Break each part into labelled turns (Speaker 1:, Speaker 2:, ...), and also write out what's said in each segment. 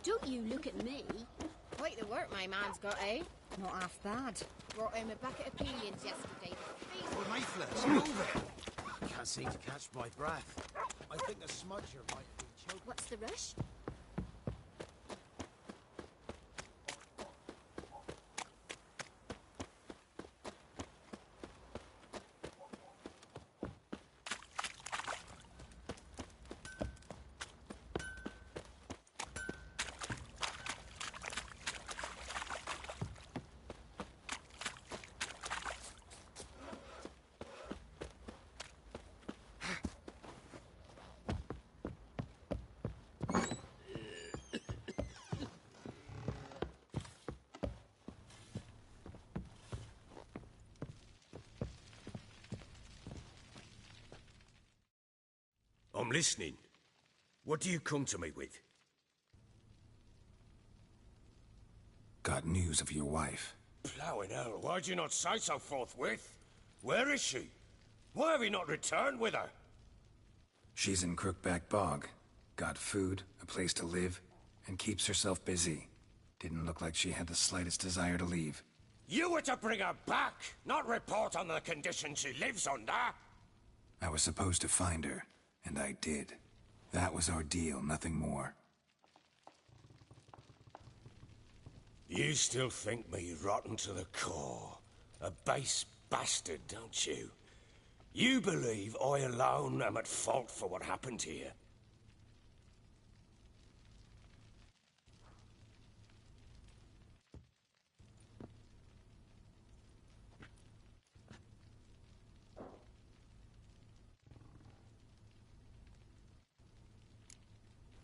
Speaker 1: Don't you look at me.
Speaker 2: Quite the work my man's got, eh?
Speaker 3: Not half bad.
Speaker 2: Brought home a bucket of peelings yesterday.
Speaker 4: Well, Mayflies, move it! Can't seem to catch my breath. I think the smudger might be choking.
Speaker 1: What's the rush?
Speaker 5: I'm listening. What do you come to me with?
Speaker 6: Got news of your wife.
Speaker 5: Plowing hell, why'd you not say so forthwith? Where is she? Why have you not returned with her?
Speaker 6: She's in Crookback Bog. Got food, a place to live, and keeps herself busy. Didn't look like she had the slightest desire to leave.
Speaker 5: You were to bring her back, not report on the conditions she lives under.
Speaker 6: I was supposed to find her, and I did. That was our deal, nothing more.
Speaker 5: You still think me rotten to the core. A base bastard, don't you? You believe I alone am at fault for what happened here.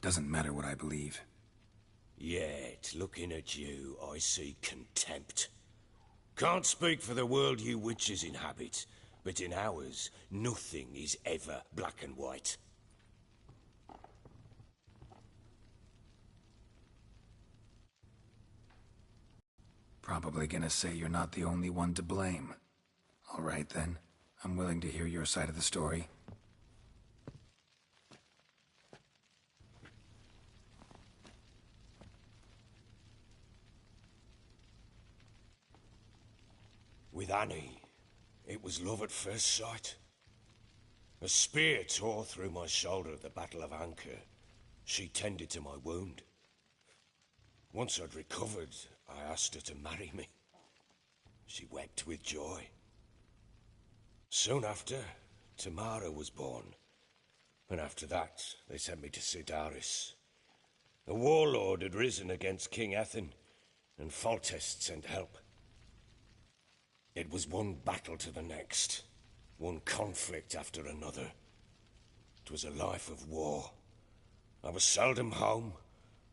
Speaker 6: Doesn't matter what I believe.
Speaker 5: Yet, looking at you, I see contempt. Can't speak for the world you witches inhabit, but in ours, nothing is ever black and white.
Speaker 6: Probably gonna say you're not the only one to blame. All right then, I'm willing to hear your side of the story.
Speaker 5: With Annie, it was love at first sight. A spear tore through my shoulder at the Battle of Anchor. She tended to my wound. Once I'd recovered, I asked her to marry me. She wept with joy. Soon after, Tamara was born. And after that, they sent me to Sidaris. A warlord had risen against King Ethan, and Foltest sent help. It was one battle to the next, one conflict after another. It was a life of war. I was seldom home,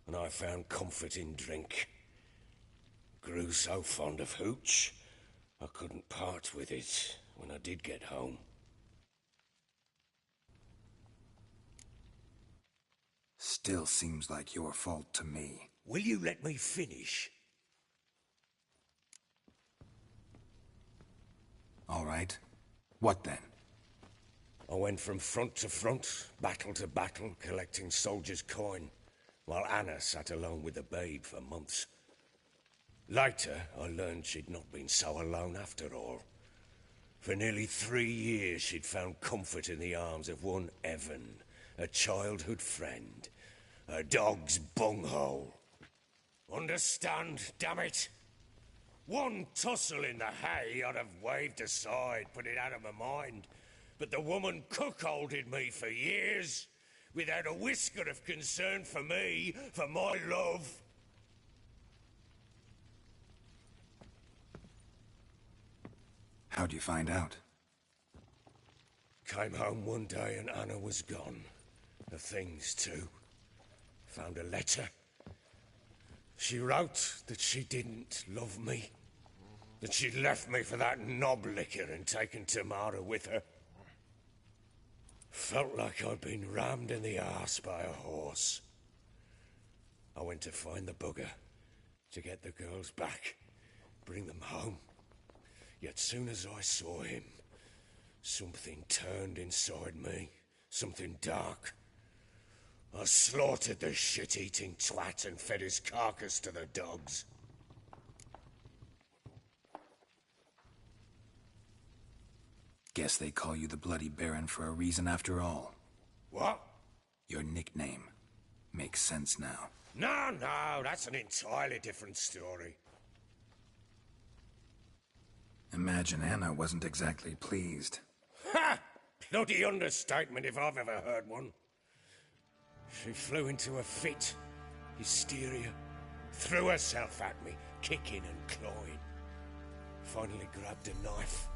Speaker 5: and I found comfort in drink. Grew so fond of hooch, I couldn't part with it when I did get home.
Speaker 6: Still seems like your fault to me.
Speaker 5: Will you let me finish?
Speaker 6: All right. What then?
Speaker 5: I went from front to front, battle to battle, collecting soldiers' coin, while Anna sat alone with the babe for months. Later, I learned she'd not been so alone after all. For nearly 3 years, she'd found comfort in the arms of one Evan, a childhood friend, a dog's bunghole. Understand, damn it? One tussle in the hay I'd have waved aside, put it out of my mind. But the woman cuckolded me for years, without a whisker of concern for me, for my love.
Speaker 6: How'd you find out?
Speaker 5: Came home one day and Anna was gone. The things too. Found a letter. She wrote that she didn't love me. That she'd left me for that knob licker and taken Tamara with her. Felt like I'd been rammed in the arse by a horse. I went to find the bugger, to get the girls back, bring them home. Yet soon as I saw him, something turned inside me, something dark. I slaughtered the shit-eating twat and fed his carcass to the dogs.
Speaker 6: Guess they call you the Bloody Baron for a reason after all.
Speaker 5: What?
Speaker 6: Your nickname. Makes sense now.
Speaker 5: No, that's an entirely different story.
Speaker 6: Imagine Anna wasn't exactly pleased.
Speaker 5: Ha! Bloody understatement if I've ever heard one. She flew into a fit. Hysteria. Threw herself at me, kicking and clawing. Finally grabbed a knife.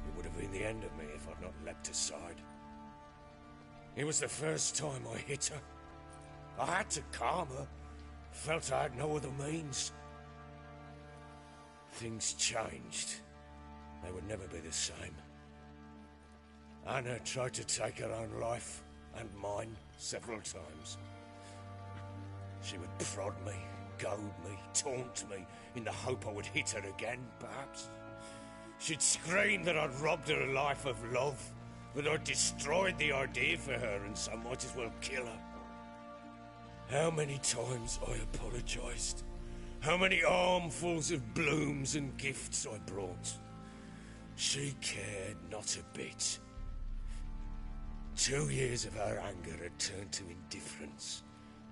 Speaker 5: It would have been the end of me if I'd not leapt aside. It was the first time I hit her. I had to calm her. Felt I had no other means. Things changed. They would never be the same. Anna tried to take her own life, and mine, several times. She would prod me, goad me, taunt me, in the hope I would hit her again, perhaps. She'd scream that I'd robbed her life of love, that I'd destroyed the idea for her, and so might as well kill her. How many times I apologized. How many armfuls of blooms and gifts I brought. She cared not a bit. 2 years of her anger had turned to indifference,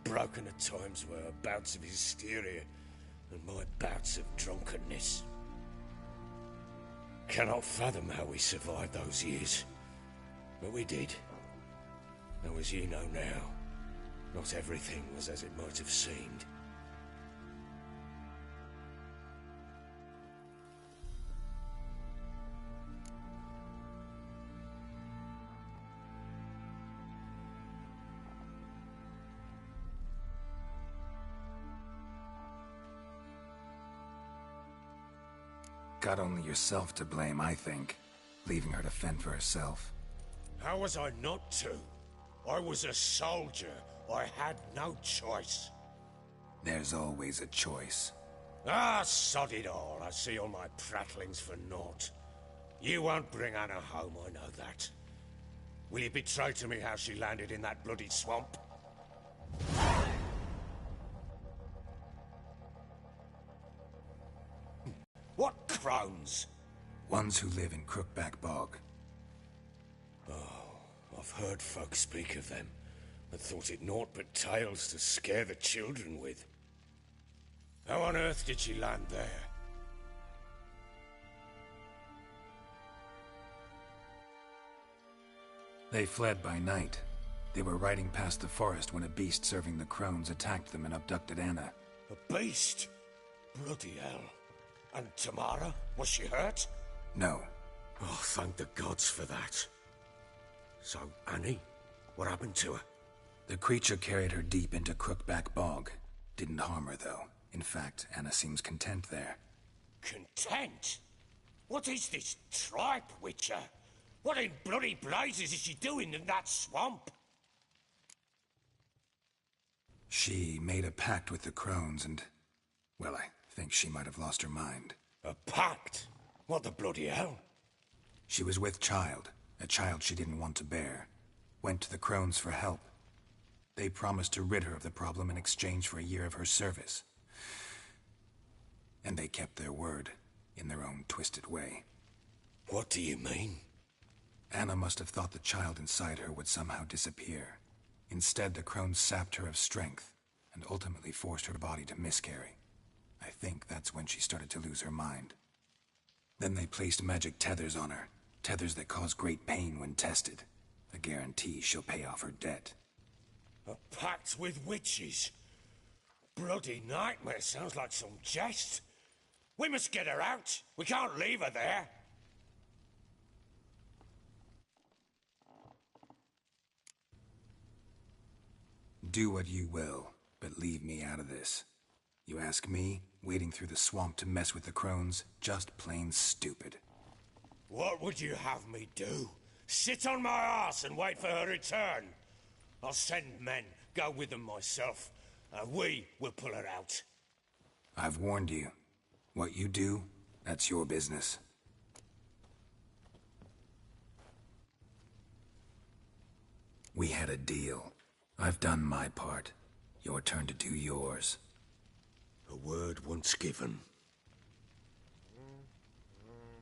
Speaker 5: broken at times by her bouts of hysteria and my bouts of drunkenness. Cannot fathom how we survived those years, but we did. Though as you know now, not everything was as it might have seemed.
Speaker 6: Got only yourself to blame, I think. Leaving her to fend for herself.
Speaker 5: How was I not to? I was a soldier. I had no choice.
Speaker 6: There's always a choice.
Speaker 5: Ah, sod it all. I see all my prattlings for naught. You won't bring Anna home, I know that. Will you betray to me how she landed in that bloody swamp? What crones?
Speaker 6: Ones who live in Crookback Bog.
Speaker 5: I've heard folk speak of them, and thought it naught but tales to scare the children with. How on earth did she land there?
Speaker 6: They fled by night. They were riding past the forest when a beast serving the crones attacked them and abducted Anna.
Speaker 5: A beast? Bloody hell. And Tamara? Was she hurt?
Speaker 6: No.
Speaker 5: Oh, thank the gods for that. So, Annie? What happened to her?
Speaker 6: The creature carried her deep into Crookback Bog. Didn't harm her, though. In fact, Anna seems content there.
Speaker 5: Content? What is this tripe, Witcher? What in bloody blazes is she doing in that swamp?
Speaker 6: She made a pact with the crones and... well, I think she might have lost her mind.
Speaker 5: A pact? What the bloody hell?
Speaker 6: She was with child, a child she didn't want to bear. Went to the crones for help. They promised to rid her of the problem in exchange for a year of her service. And they kept their word, in their own twisted way.
Speaker 5: What do you mean?
Speaker 6: Anna must have thought the child inside her would somehow disappear. Instead, the crones sapped her of strength, and ultimately forced her body to miscarry. I think that's when she started to lose her mind. Then they placed magic tethers on her, tethers that cause great pain when tested. A guarantee she'll pay off her debt.
Speaker 5: A pact with witches? Bloody nightmare, sounds like some jest. We must get her out. We can't leave her there.
Speaker 6: Do what you will, but leave me out of this. You ask me, wading through the swamp to mess with the crones, just plain stupid.
Speaker 5: What would you have me do? Sit on my arse and wait for her return? I'll send men, go with them myself, and we will pull her out.
Speaker 6: I've warned you. What you do, that's your business. We had a deal. I've done my part. Your turn to do yours.
Speaker 5: A word once given.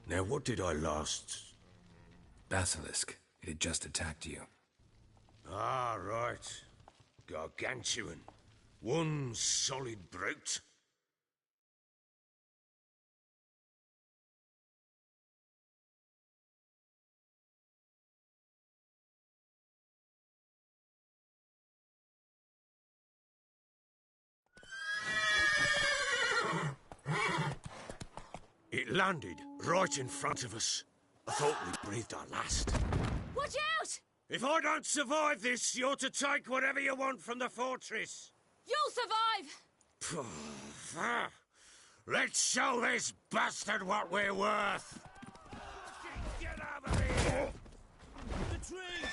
Speaker 5: Now, what did I last...
Speaker 6: Basilisk. It had just attacked you.
Speaker 5: Ah, right. Gargantuan. One solid brute. It landed right in front of us. I thought we'd breathed our last.
Speaker 2: Watch out!
Speaker 5: If I don't survive this, you're to take whatever you want from the fortress.
Speaker 2: You'll survive!
Speaker 5: Let's show this bastard what we're worth. Get over here!
Speaker 4: The trees!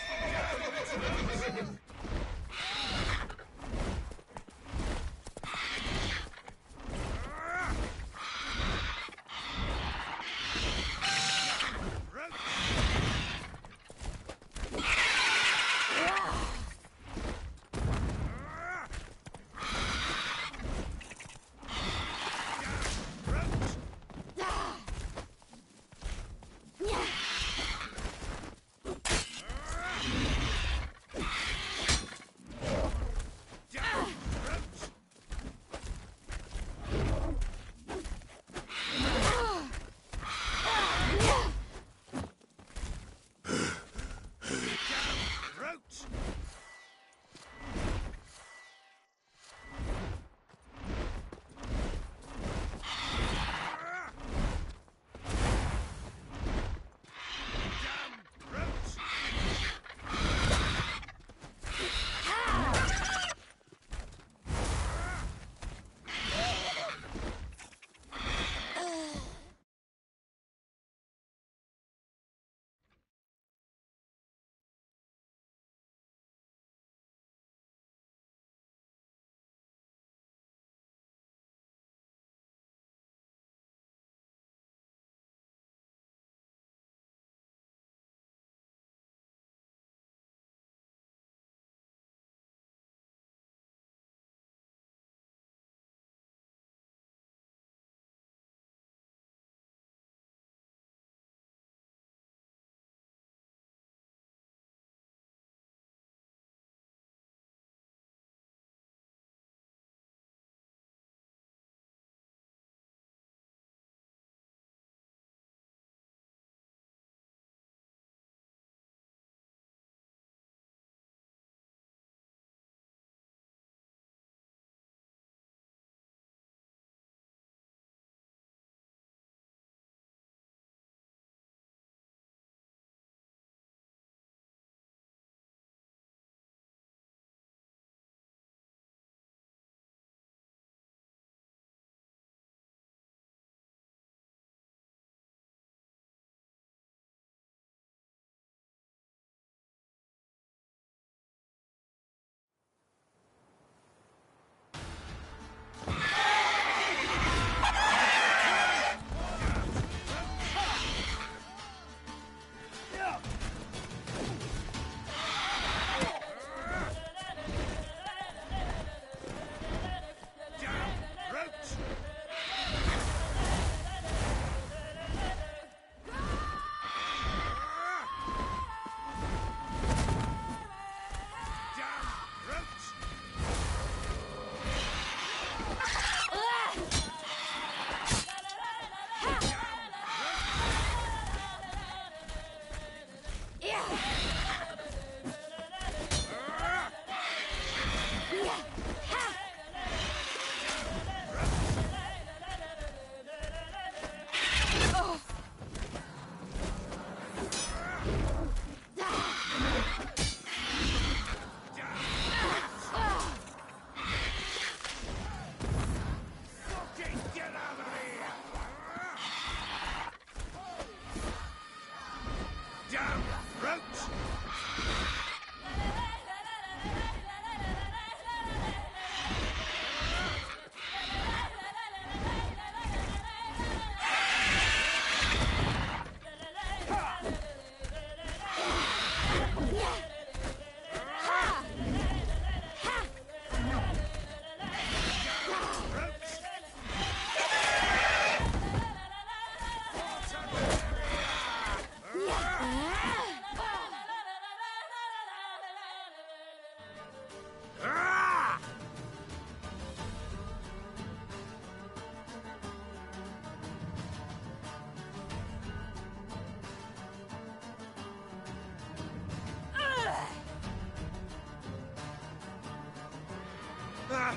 Speaker 5: Ah!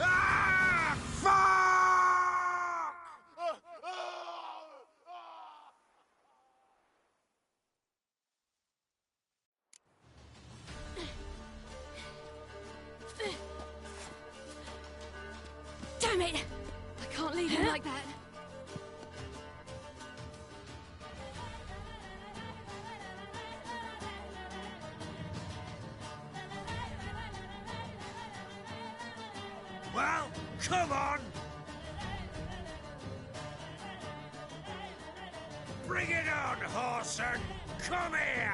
Speaker 5: Ah! Fuck!
Speaker 2: Damn it! I can't leave him like that.
Speaker 5: Well, come on! Bring it on, Horson! Come here!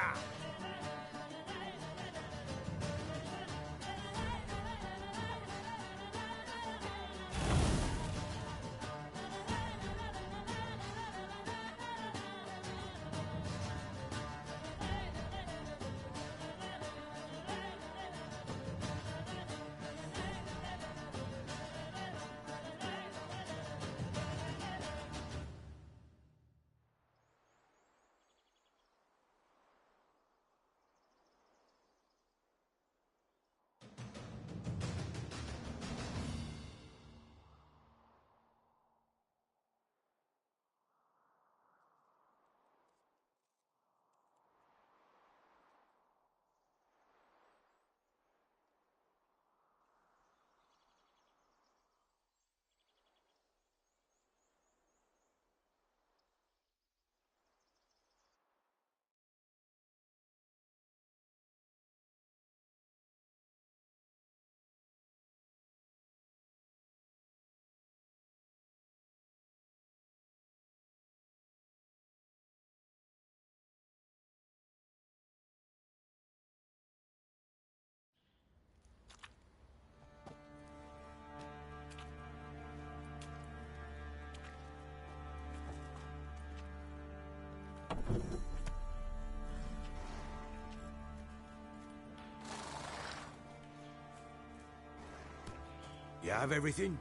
Speaker 5: You have everything?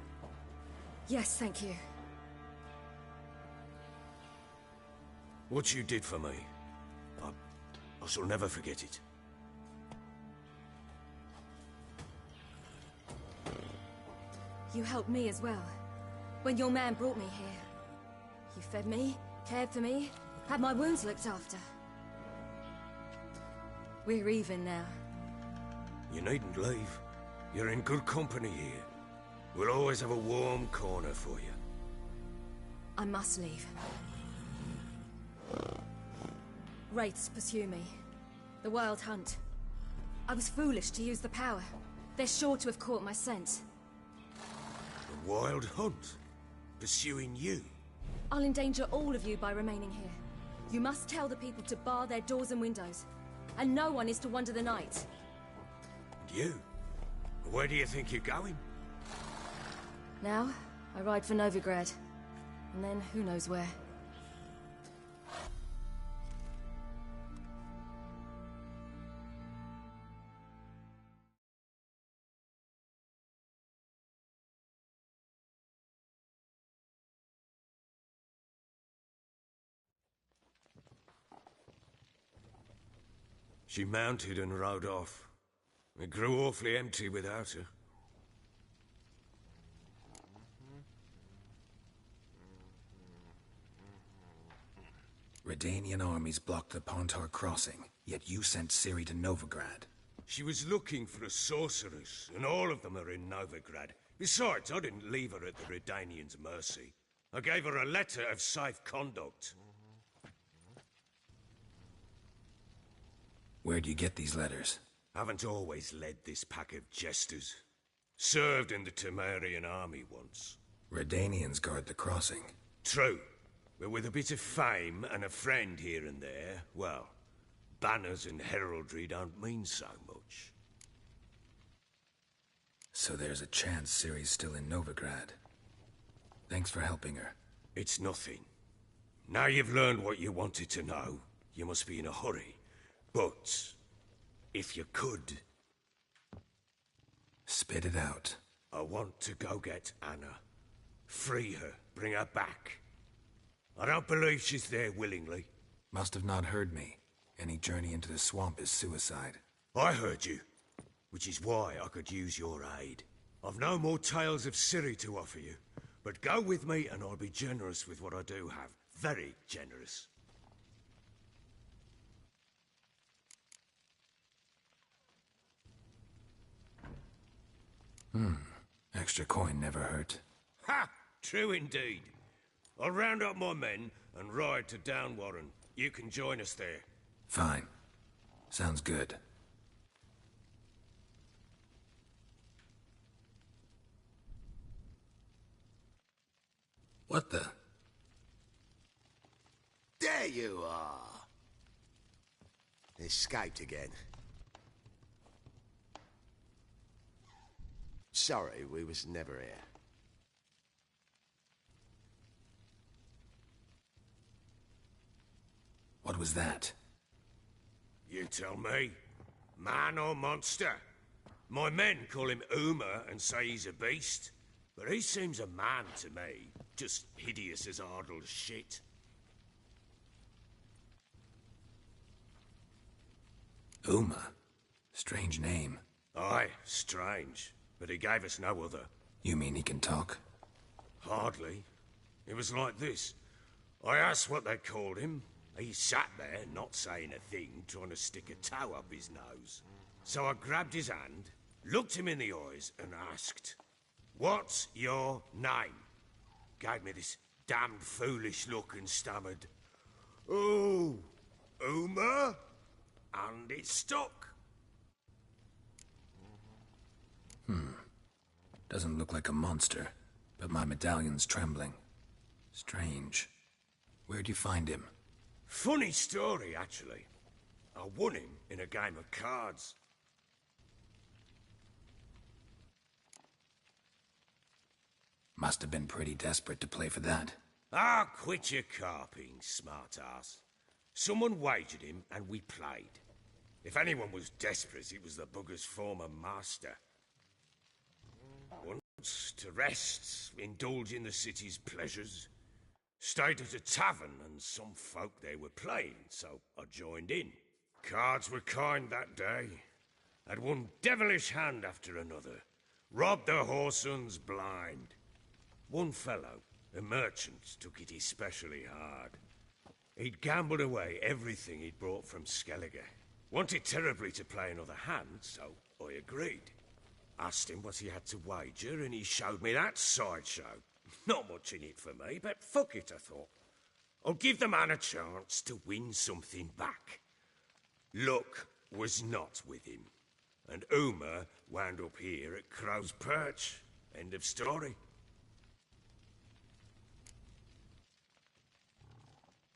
Speaker 2: Yes, thank you.
Speaker 5: What you did for me, I shall never forget it.
Speaker 2: You helped me as well. When your man brought me here. You fed me, cared for me, had my wounds looked after. We're even now.
Speaker 5: You needn't leave. You're in good company here. We'll always have a warm corner for you.
Speaker 2: I must leave. Wraiths pursue me. The Wild Hunt. I was foolish to use the power. They're sure to have caught my scent.
Speaker 5: The Wild Hunt? Pursuing you?
Speaker 2: I'll endanger all of you by remaining here. You must tell the people to bar their doors and windows. And no one is to wander the night.
Speaker 5: And you? Where do you think you're going?
Speaker 2: Now, I ride for Novigrad. And then who knows where.
Speaker 5: She mounted and rode off. It grew awfully empty without her.
Speaker 6: Redanian armies blocked the Pontar crossing, yet you sent Ciri to Novigrad.
Speaker 5: She was looking for a sorceress, and all of them are in Novigrad. Besides, I didn't leave her at the Redanians' mercy. I gave her a letter of safe conduct.
Speaker 6: Where'd you get these letters?
Speaker 5: Haven't always led this pack of jesters. Served in the Temerian army once.
Speaker 6: Redanians guard the crossing.
Speaker 5: True. But with a bit of fame and a friend here and there, well, banners and heraldry don't mean so much.
Speaker 6: So there's a chance Ciri's still in Novigrad. Thanks for helping her.
Speaker 5: It's nothing. Now you've learned what you wanted to know, you must be in a hurry. But, if you could...
Speaker 6: Spit it out.
Speaker 5: I want to go get Anna. Free her, bring her back. I don't believe she's there willingly.
Speaker 6: Must have not heard me. Any journey into the swamp is suicide.
Speaker 5: I heard you, which is why I could use your aid. I've no more tales of Ciri to offer you, but go with me and I'll be generous with what I do have. Very generous.
Speaker 6: Extra coin never hurt.
Speaker 5: Ha! True indeed. I'll round up my men and ride to Downwarren. You can join us there.
Speaker 6: Fine. Sounds good. What the?
Speaker 4: There you are. Escaped again. Sorry, we was never here.
Speaker 6: What was that?
Speaker 5: You tell me. Man or monster? My men call him Uma and say he's a beast. But he seems a man to me. Just hideous as Ardle's shit.
Speaker 6: Uma? Strange name.
Speaker 5: Aye, strange. But he gave us no other.
Speaker 6: You mean he can talk?
Speaker 5: Hardly. It was like this. I asked what they called him. He sat there, not saying a thing, trying to stick a toe up his nose. So I grabbed his hand, looked him in the eyes, and asked, "What's your name?" Gave me this damned foolish look and stammered, "Oh, Uma?" And it stuck.
Speaker 6: Doesn't look like a monster, but my medallion's trembling. Strange. Where'd you find him?
Speaker 5: Funny story, actually. I won him in a game of cards.
Speaker 6: Must have been pretty desperate to play for that.
Speaker 5: Ah, quit your carping, smart-ass. Someone wagered him, and we played. If anyone was desperate, it was the bugger's former master. Once, to rest, indulge in the city's pleasures. Stayed at a tavern, and some folk there were playing, so I joined in. Cards were kind that day. Had one devilish hand after another. Robbed the whoresons blind. One fellow, a merchant, took it especially hard. He'd gambled away everything he'd brought from Skellige. Wanted terribly to play another hand, so I agreed. Asked him what he had to wager, and he showed me that sideshow. Not much in it for me, but fuck it, I thought. I'll give the man a chance to win something back. Luck was not with him, and Uma wound up here at Crow's Perch. End of story.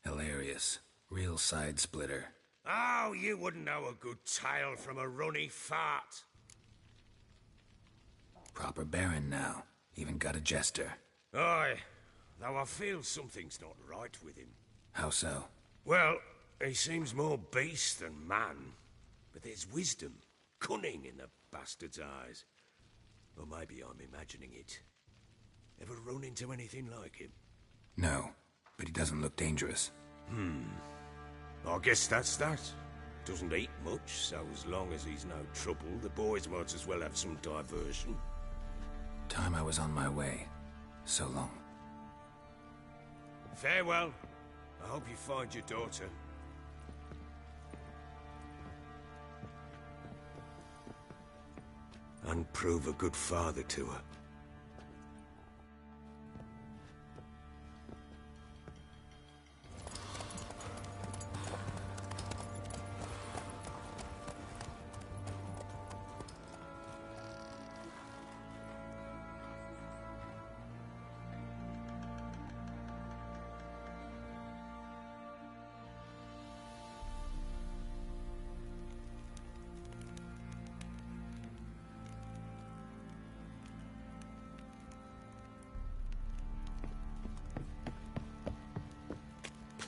Speaker 6: Hilarious. Real side splitter.
Speaker 5: Oh, you wouldn't know a good tale from a runny fart.
Speaker 6: Proper baron now. Even got a jester.
Speaker 5: Aye, though I feel something's not right with him.
Speaker 6: How so?
Speaker 5: Well, he seems more beast than man. But there's wisdom, cunning in the bastard's eyes. Or maybe I'm imagining it. Ever run into anything like him?
Speaker 6: No, but he doesn't look dangerous.
Speaker 5: I guess that's that. Doesn't eat much, so as long as he's no trouble, the boys might as well have some diversion.
Speaker 6: Time I was on my way. So long.
Speaker 5: Farewell. I hope you find your daughter. And prove a good father to her.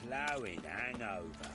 Speaker 1: Plowing hangover.